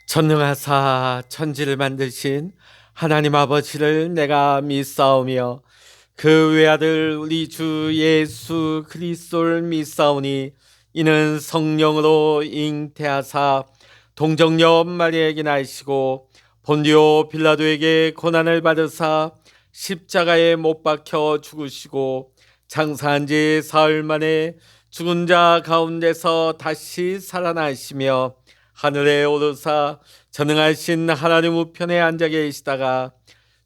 전능하사 천지를 만드신 하나님 아버지를 내가 믿사오며 그 외아들 우리 주 예수 그리스도를 믿사오니 이는 성령으로 잉태하사 동정녀 마리아에게 나시고 본디오 빌라도에게 고난을 받으사 십자가에 못 박혀 죽으시고 장사한 지 사흘 만에 죽은 자 가운데서 다시 살아나시며 하늘에 오르사 전능하신 하나님 우편에 앉아 계시다가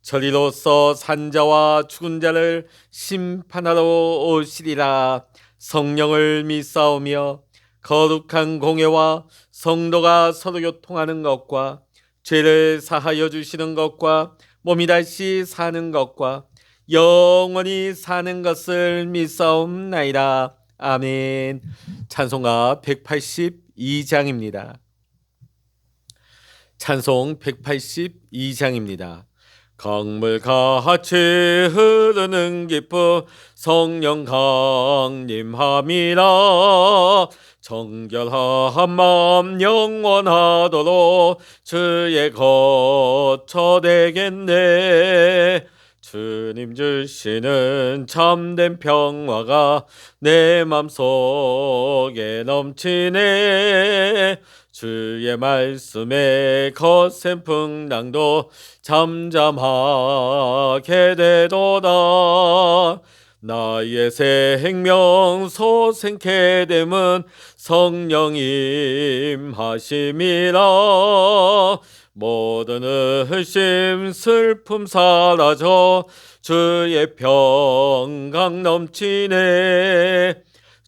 저리로서 산자와 죽은 자를 심판하러 오시리라. 성령을 믿사오며 거룩한 공예와 성도가 서로 교통하는 것과 죄를 사하여 주시는 것과 몸이 다시 사는 것과 영원히 사는 것을 믿사옵나이다. 아멘. 찬송가 182장입니다. 찬송 182장입니다. 강물같이 흐르는 기쁨 성령 강림함이라. 정결한 마음 영원하도록 주의 거처 되겠네. 주님 주시는 참된 평화가 내 맘속에 넘치네. 주의 말씀에 거센 풍랑도 잠잠하게 되도다. 나의 생명 소생케 됨은 성령님 하심이라. 모든 의심 슬픔 사라져 주의 평강 넘치네.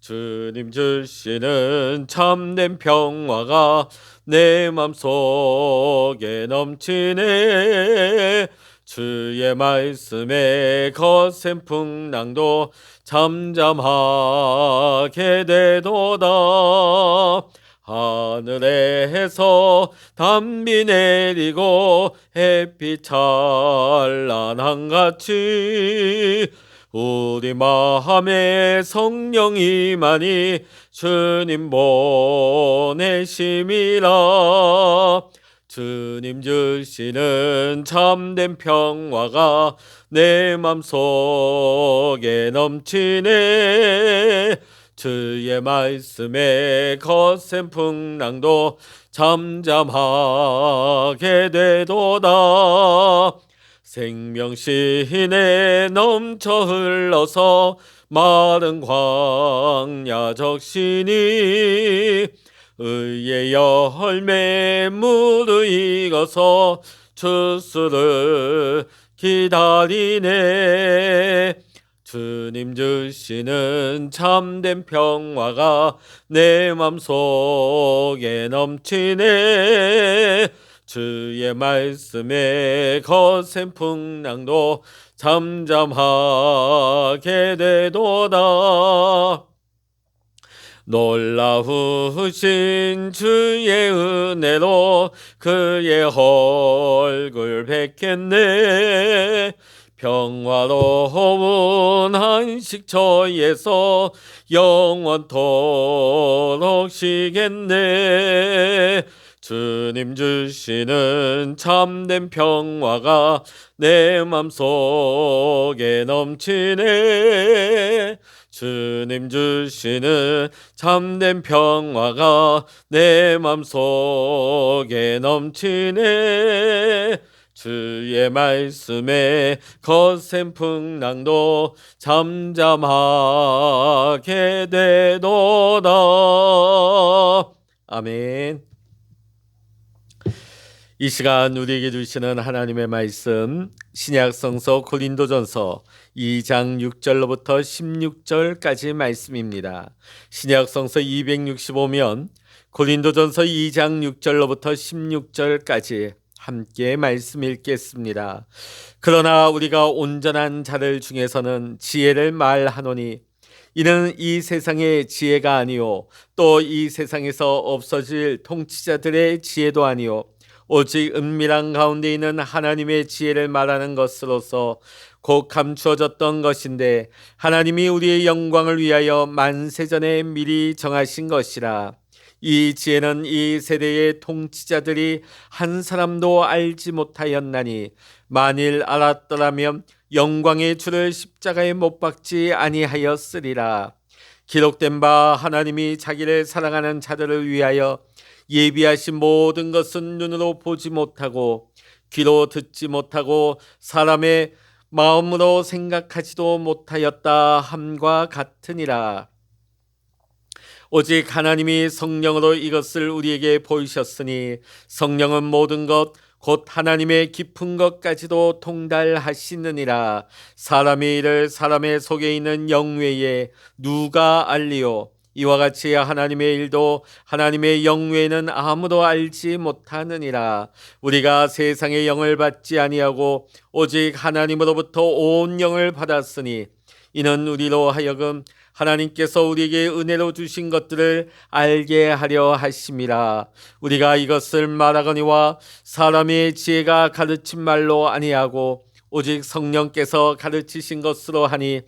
주님 주시는 참된 평화가 내 맘속에 넘치네. 주의 말씀에 거센 풍랑도 잠잠하게 되도다. 하늘에서 단비 내리고 햇빛 찬란한 같이 우리 마음에 성령이 많이 주님 보내심이라. 주님 주시는 참된 평화가 내 맘속에 넘치네. 주의 말씀에 거센 풍랑도 잠잠하게 되도다. 생명신에 넘쳐 흘러서 마른 광야 적시니 의의 열매 무르익어서 주수를 기다리네. 주님 주시는 참된 평화가 내 맘속에 넘치네. 주의 말씀에 거센 풍랑도 잠잠하게 되도다. 놀라우신 주의 은혜로 그의 얼굴 뵙겠네. 평화로운 안식처에서 영원토록 쉬겠네. 주님 주시는 참된 평화가 내 맘속에 넘치네. 주님 주시는 참된 평화가 내 맘속에 넘치네. 주의 말씀에 거센 풍랑도 잠잠하게 되도다. 아멘. 이 시간 우리에게 주시는 하나님의 말씀 신약성서 고린도전서 2장 6절로부터 16절까지 말씀입니다. 신약성서 265면 고린도전서 2장 6절로부터 16절까지 함께 말씀 읽겠습니다. 그러나 우리가 온전한 자들 중에서는 지혜를 말하노니 이는 이 세상의 지혜가 아니요 또 이 세상에서 없어질 통치자들의 지혜도 아니요 오직 은밀한 가운데 있는 하나님의 지혜를 말하는 것으로서 곧 감추어졌던 것인데 하나님이 우리의 영광을 위하여 만세전에 미리 정하신 것이라. 이 지혜는 이 세대의 통치자들이 한 사람도 알지 못하였나니 만일 알았더라면 영광의 주를 십자가에 못 박지 아니하였으리라. 기록된 바 하나님이 자기를 사랑하는 자들을 위하여 예비하신 모든 것은 눈으로 보지 못하고 귀로 듣지 못하고 사람의 마음으로 생각하지도 못하였다 함과 같으니라. 오직 하나님이 성령으로 이것을 우리에게 보이셨으니 성령은 모든 것 곧 하나님의 깊은 것까지도 통달하시느니라. 사람의 일을 사람의 속에 있는 영 외에 누가 알리요? 이와 같이 하나님의 일도 하나님의 영 외에는 아무도 알지 못하느니라. 우리가 세상의 영을 받지 아니하고 오직 하나님으로부터 온 영을 받았으니 이는 우리로 하여금 하나님께서 우리에게 은혜로 주신 것들을 알게 하려 하심이라. 우리가 이것을 말하거니와 사람의 지혜가 가르친 말로 아니하고 오직 성령께서 가르치신 것으로 하니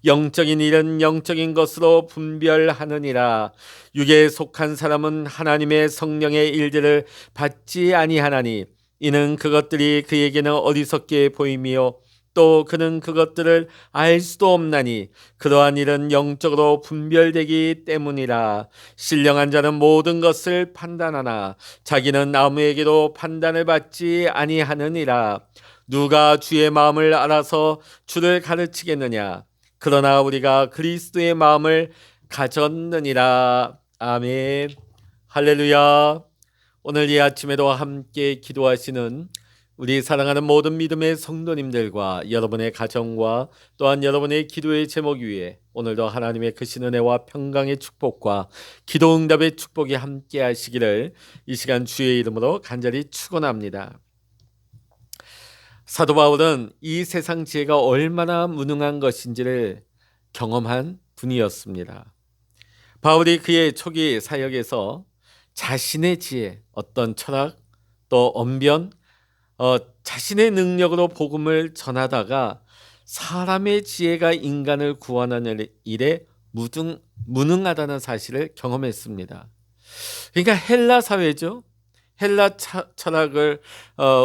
영적인 일은 영적인 것으로 분별하느니라. 육에 속한 사람은 하나님의 성령의 일들을 받지 아니하나니 이는 그것들이 그에게는 어리석게 보이며 또 그는 그것들을 알 수도 없나니 그러한 일은 영적으로 분별되기 때문이라. 신령한 자는 모든 것을 판단하나 자기는 아무에게도 판단을 받지 아니하느니라. 누가 주의 마음을 알아서 주를 가르치겠느냐? 그러나 우리가 그리스도의 마음을 가졌느니라. 아멘. 할렐루야. 오늘 이 아침에도 함께 기도하시는 우리 사랑하는 모든 믿음의 성도님들과 여러분의 가정과 또한 여러분의 기도의 제목 위에 오늘도 하나님의 크신 은혜와 평강의 축복과 기도 응답의 축복이 함께 하시기를 이 시간 주의 이름으로 간절히 축원합니다. 사도 바울은 이 세상 지혜가 얼마나 무능한 것인지를 경험한 분이었습니다. 바울이 그의 초기 사역에서 자신의 지혜, 어떤 철학, 또 언변, 자신의 능력으로 복음을 전하다가 사람의 지혜가 인간을 구원하는 일에 무능하다는 사실을 경험했습니다. 그러니까 헬라 사회죠. 헬라 철학을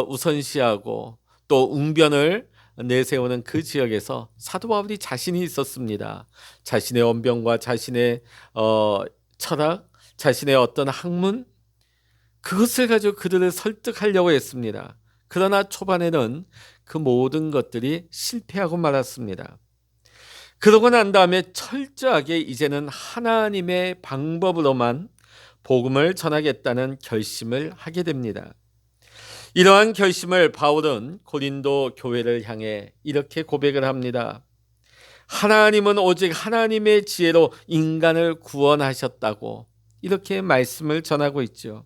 우선시하고 또 웅변을 내세우는 그 지역에서 사도 바울이 자신이 있었습니다. 자신의 언변과 자신의 철학, 자신의 어떤 학문, 그것을 가지고 그들을 설득하려고 했습니다. 그러나 초반에는 그 모든 것들이 실패하고 말았습니다. 그러고 난 다음에 철저하게 이제는 하나님의 방법으로만 복음을 전하겠다는 결심을 하게 됩니다. 이러한 결심을 바울은 고린도 교회를 향해 이렇게 고백을 합니다. 하나님은 오직 하나님의 지혜로 인간을 구원하셨다고 이렇게 말씀을 전하고 있죠.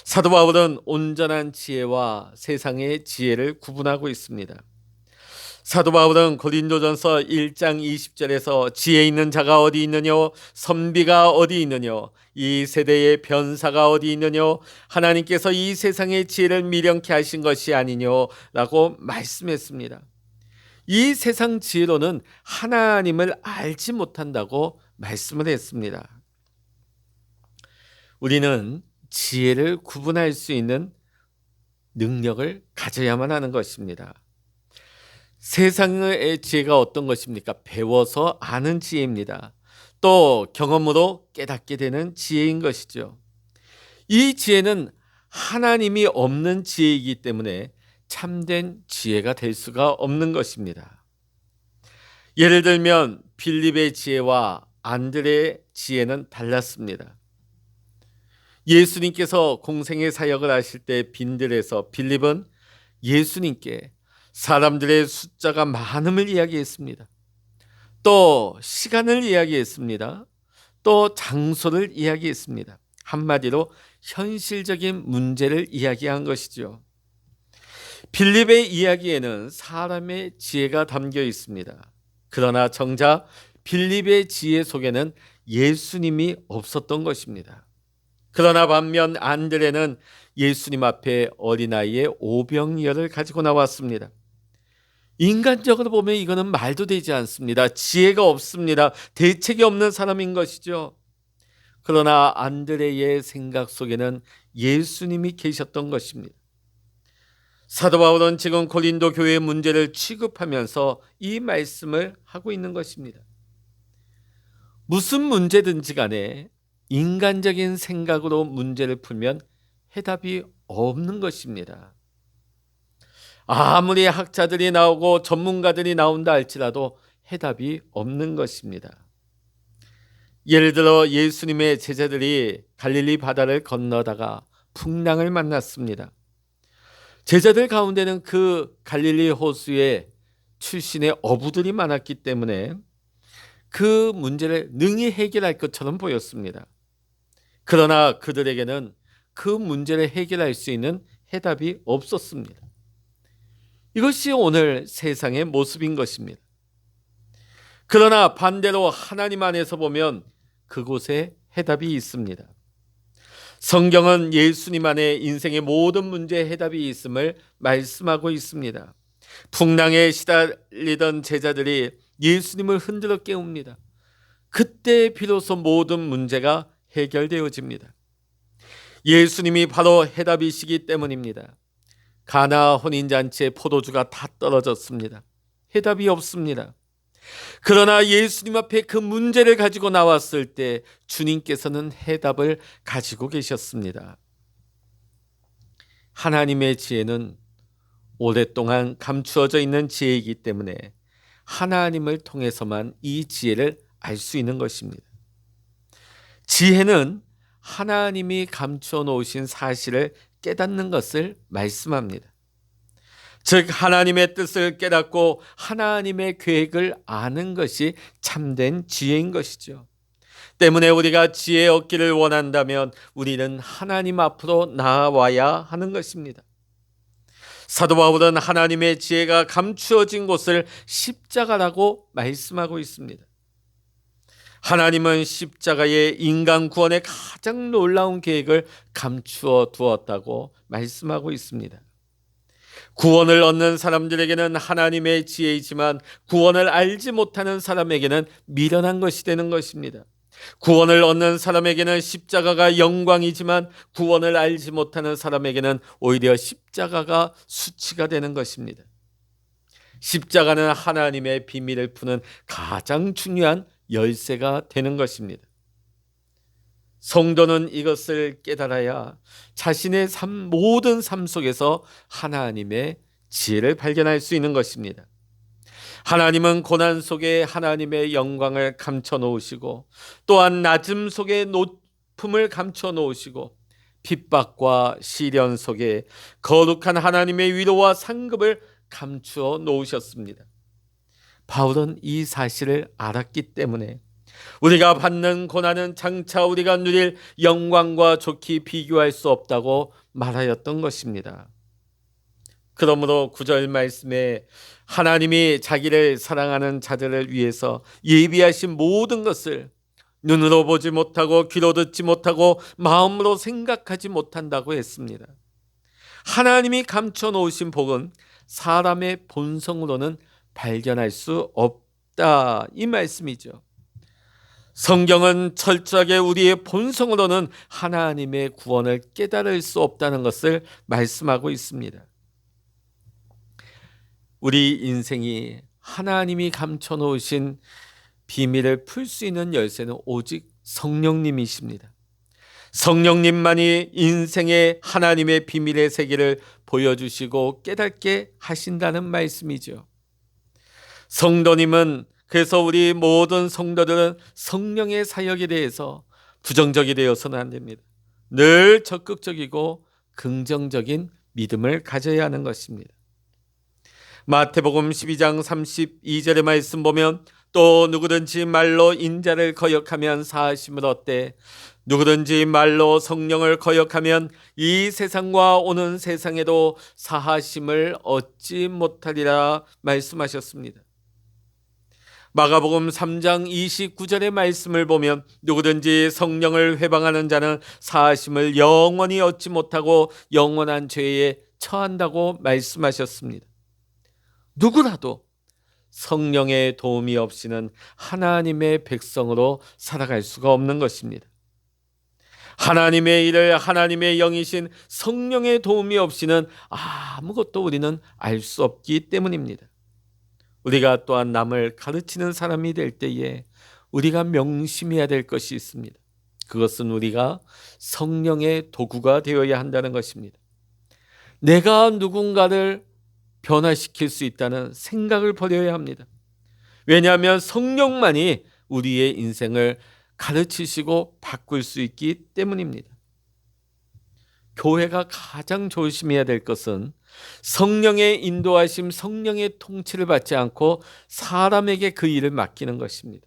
사도 바울은 온전한 지혜와 세상의 지혜를 구분하고 있습니다. 사도 바울은 고린도전서 1장 20절에서 지혜 있는 자가 어디 있느냐, 선비가 어디 있느냐, 이 세대의 변사가 어디 있느냐, 하나님께서 이 세상의 지혜를 미련케 하신 것이 아니냐라고 말씀했습니다. 이 세상 지혜로는 하나님을 알지 못한다고 말씀을 했습니다. 우리는 지혜를 구분할 수 있는 능력을 가져야만 하는 것입니다. 세상의 지혜가 어떤 것입니까? 배워서 아는 지혜입니다. 또 경험으로 깨닫게 되는 지혜인 것이죠. 이 지혜는 하나님이 없는 지혜이기 때문에 참된 지혜가 될 수가 없는 것입니다. 예를 들면 빌립의 지혜와 안드레의 지혜는 달랐습니다. 예수님께서 공생의 사역을 하실 때 빈들에서 빌립은 예수님께 사람들의 숫자가 많음을 이야기했습니다. 또 시간을 이야기했습니다. 또 장소를 이야기했습니다. 한마디로 현실적인 문제를 이야기한 것이죠. 빌립의 이야기에는 사람의 지혜가 담겨 있습니다. 그러나 정작 빌립의 지혜 속에는 예수님이 없었던 것입니다. 그러나 반면 안드레는 예수님 앞에 어린아이의 오병이어를 가지고 나왔습니다. 인간적으로 보면 이거는 말도 되지 않습니다. 지혜가 없습니다. 대책이 없는 사람인 것이죠. 그러나 안드레의 생각 속에는 예수님이 계셨던 것입니다. 사도 바울은 지금 고린도 교회의 문제를 취급하면서 이 말씀을 하고 있는 것입니다. 무슨 문제든지 간에 인간적인 생각으로 문제를 풀면 해답이 없는 것입니다. 아무리 학자들이 나오고 전문가들이 나온다 할지라도 해답이 없는 것입니다. 예를 들어 예수님의 제자들이 갈릴리 바다를 건너다가 풍랑을 만났습니다. 제자들 가운데는 그 갈릴리 호수에 출신의 어부들이 많았기 때문에 그 문제를 능히 해결할 것처럼 보였습니다. 그러나 그들에게는 그 문제를 해결할 수 있는 해답이 없었습니다. 이것이 오늘 세상의 모습인 것입니다. 그러나 반대로 하나님 안에서 보면 그곳에 해답이 있습니다. 성경은 예수님 안에 인생의 모든 문제의 해답이 있음을 말씀하고 있습니다. 풍랑에 시달리던 제자들이 예수님을 흔들어 깨웁니다. 그때 비로소 모든 문제가 해결되어집니다. 예수님이 바로 해답이시기 때문입니다. 가나 혼인잔치에 포도주가 다 떨어졌습니다. 해답이 없습니다. 그러나 예수님 앞에 그 문제를 가지고 나왔을 때 주님께서는 해답을 가지고 계셨습니다. 하나님의 지혜는 오랫동안 감추어져 있는 지혜이기 때문에 하나님을 통해서만 이 지혜를 알 수 있는 것입니다. 지혜는 하나님이 감추어 놓으신 사실을 깨닫는 것을 말씀합니다. 즉 하나님의 뜻을 깨닫고 하나님의 계획을 아는 것이 참된 지혜인 것이죠. 때문에 우리가 지혜 얻기를 원한다면 우리는 하나님 앞으로 나아와야 하는 것입니다. 사도 바울은 하나님의 지혜가 감추어진 곳을 십자가라고 말씀하고 있습니다. 하나님은 십자가의 인간 구원의 가장 놀라운 계획을 감추어 두었다고 말씀하고 있습니다. 구원을 얻는 사람들에게는 하나님의 지혜이지만 구원을 알지 못하는 사람에게는 미련한 것이 되는 것입니다. 구원을 얻는 사람에게는 십자가가 영광이지만 구원을 알지 못하는 사람에게는 오히려 십자가가 수치가 되는 것입니다. 십자가는 하나님의 비밀을 푸는 가장 중요한 열쇠가 되는 것입니다. 성도는 이것을 깨달아야 자신의 모든 삶 속에서 하나님의 지혜를 발견할 수 있는 것입니다. 하나님은 고난 속에 하나님의 영광을 감춰 놓으시고 또한 낮음 속에 높음을 감춰 놓으시고 핍박과 시련 속에 거룩한 하나님의 위로와 상급을 감추어 놓으셨습니다. 바울은 이 사실을 알았기 때문에 우리가 받는 고난은 장차 우리가 누릴 영광과 좋게 비교할 수 없다고 말하였던 것입니다. 그러므로 9절 말씀에 하나님이 자기를 사랑하는 자들을 위해서 예비하신 모든 것을 눈으로 보지 못하고 귀로 듣지 못하고 마음으로 생각하지 못한다고 했습니다. 하나님이 감춰 놓으신 복은 사람의 본성으로는 발견할 수 없다, 이 말씀이죠. 성경은 철저하게 우리의 본성으로는 하나님의 구원을 깨달을 수 없다는 것을 말씀하고 있습니다. 우리 인생이 하나님이 감춰 놓으신 비밀을 풀 수 있는 열쇠는 오직 성령님이십니다. 성령님만이 인생의 하나님의 비밀의 세계를 보여주시고 깨닫게 하신다는 말씀이죠. 성도님은 그래서 우리 모든 성도들은 성령의 사역에 대해서 부정적이 되어서는 안 됩니다. 늘 적극적이고 긍정적인 믿음을 가져야 하는 것입니다. 마태복음 12장 32절의 말씀 보면 또 누구든지 말로 인자를 거역하면 사하심을 얻되 누구든지 말로 성령을 거역하면 이 세상과 오는 세상에도 사하심을 얻지 못하리라 말씀하셨습니다. 마가복음 3장 29절의 말씀을 보면 누구든지 성령을 회방하는 자는 사하심을 영원히 얻지 못하고 영원한 죄에 처한다고 말씀하셨습니다. 누구라도 성령의 도움이 없이는 하나님의 백성으로 살아갈 수가 없는 것입니다. 하나님의 일을 하나님의 영이신 성령의 도움이 없이는 아무것도 우리는 알 수 없기 때문입니다. 우리가 또한 남을 가르치는 사람이 될 때에 우리가 명심해야 될 것이 있습니다. 그것은 우리가 성령의 도구가 되어야 한다는 것입니다. 내가 누군가를 변화시킬 수 있다는 생각을 버려야 합니다. 왜냐하면 성령만이 우리의 인생을 가르치시고 바꿀 수 있기 때문입니다. 교회가 가장 조심해야 될 것은 성령의 인도하심, 성령의 통치를 받지 않고 사람에게 그 일을 맡기는 것입니다.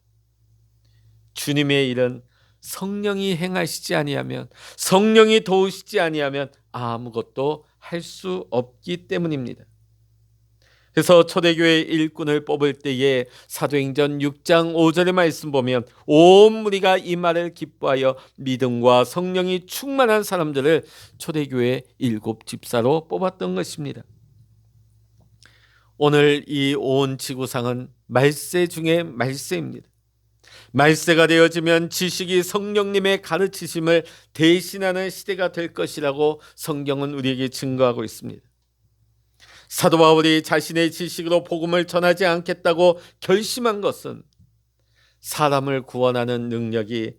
주님의 일은 성령이 행하시지 아니하면, 성령이 도우시지 아니하면 아무것도 할 수 없기 때문입니다. 그래서 초대교회 일꾼을 뽑을 때에 사도행전 6장 5절의 말씀 보면 온 무리가 이 말을 기뻐하여 믿음과 성령이 충만한 사람들을 초대교회 7집사로 뽑았던 것입니다. 오늘 이 온 지구상은 말세 중에 말세입니다. 말세가 되어지면 지식이 성령님의 가르치심을 대신하는 시대가 될 것이라고 성경은 우리에게 증거하고 있습니다. 사도 바울이 자신의 지식으로 복음을 전하지 않겠다고 결심한 것은 사람을 구원하는 능력이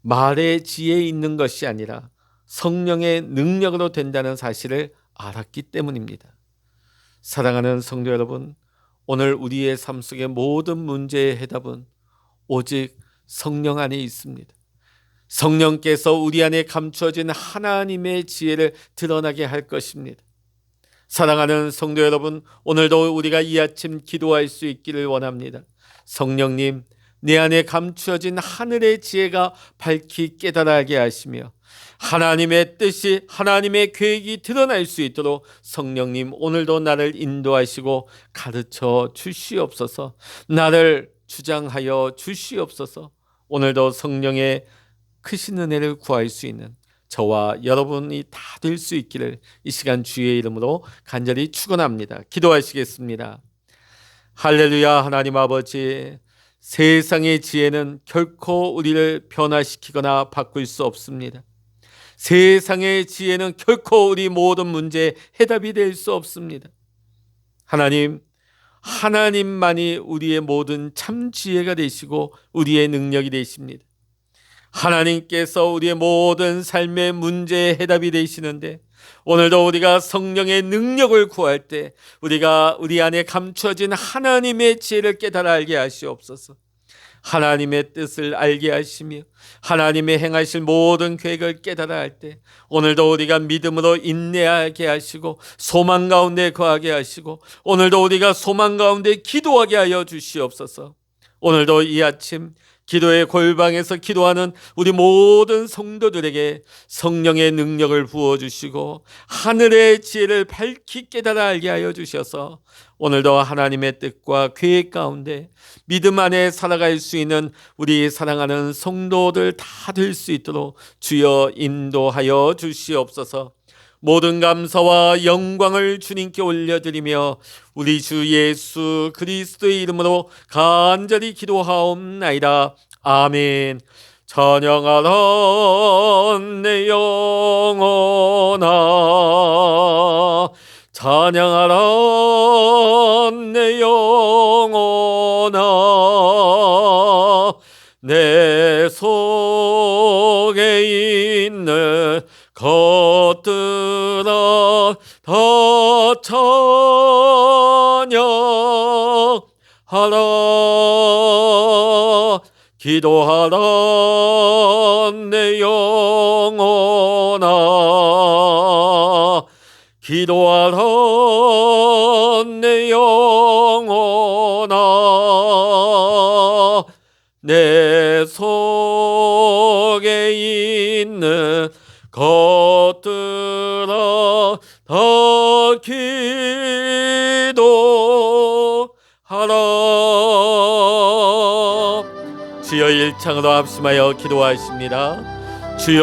말의 지혜에 있는 것이 아니라 성령의 능력으로 된다는 사실을 알았기 때문입니다. 사랑하는 성도 여러분, 오늘 우리의 삶 속의 모든 문제의 해답은 오직 성령 안에 있습니다. 성령께서 우리 안에 감추어진 하나님의 지혜를 드러나게 할 것입니다. 사랑하는 성도 여러분, 오늘도 우리가 이 아침 기도할 수 있기를 원합니다. 성령님, 내 안에 감추어진 하늘의 지혜가 밝히 깨달아게 하시며 하나님의 뜻이, 하나님의 계획이 드러날 수 있도록 성령님 오늘도 나를 인도하시고 가르쳐 주시옵소서. 나를 주장하여 주시옵소서. 오늘도 성령의 크신 은혜를 구할 수 있는 저와 여러분이 다 될 수 있기를 이 시간 주의 이름으로 간절히 축원합니다. 기도하시겠습니다. 할렐루야. 하나님 아버지, 세상의 지혜는 결코 우리를 변화시키거나 바꿀 수 없습니다. 세상의 지혜는 결코 우리 모든 문제의 해답이 될 수 없습니다. 하나님만이 우리의 모든 참 지혜가 되시고 우리의 능력이 되십니다. 하나님께서 우리의 모든 삶의 문제의 해답이 되시는데 오늘도 우리가 성령의 능력을 구할 때 우리가 우리 안에 감추어진 하나님의 지혜를 깨달아 알게 하시옵소서. 하나님의 뜻을 알게 하시며 하나님의 행하실 모든 계획을 깨달아 할 때 오늘도 우리가 믿음으로 인내하게 하시고 소망 가운데 거하게 하시고 오늘도 우리가 소망 가운데 기도하게 하여 주시옵소서. 오늘도 이 아침 기도의 골방에서 기도하는 우리 모든 성도들에게 성령의 능력을 부어주시고 하늘의 지혜를 밝히 깨달아 알게 하여 주셔서 오늘도 하나님의 뜻과 계획 가운데 믿음 안에 살아갈 수 있는 우리 사랑하는 성도들 다 될 수 있도록 주여 인도하여 주시옵소서. 모든 감사와 영광을 주님께 올려드리며 우리 주 예수 그리스도의 이름으로 간절히 기도하옵나이다. 아멘. 찬양하라 내 영혼아, 찬양하라 내 영혼아, 내 속에 있는 것들아 다 찬양하라. 기도하라 내 영혼아, 기도하라 내 영혼아, 내 속에 있는 것들아 다 기도하라. 주여 일창으로 합심하여 기도하십니다. 주여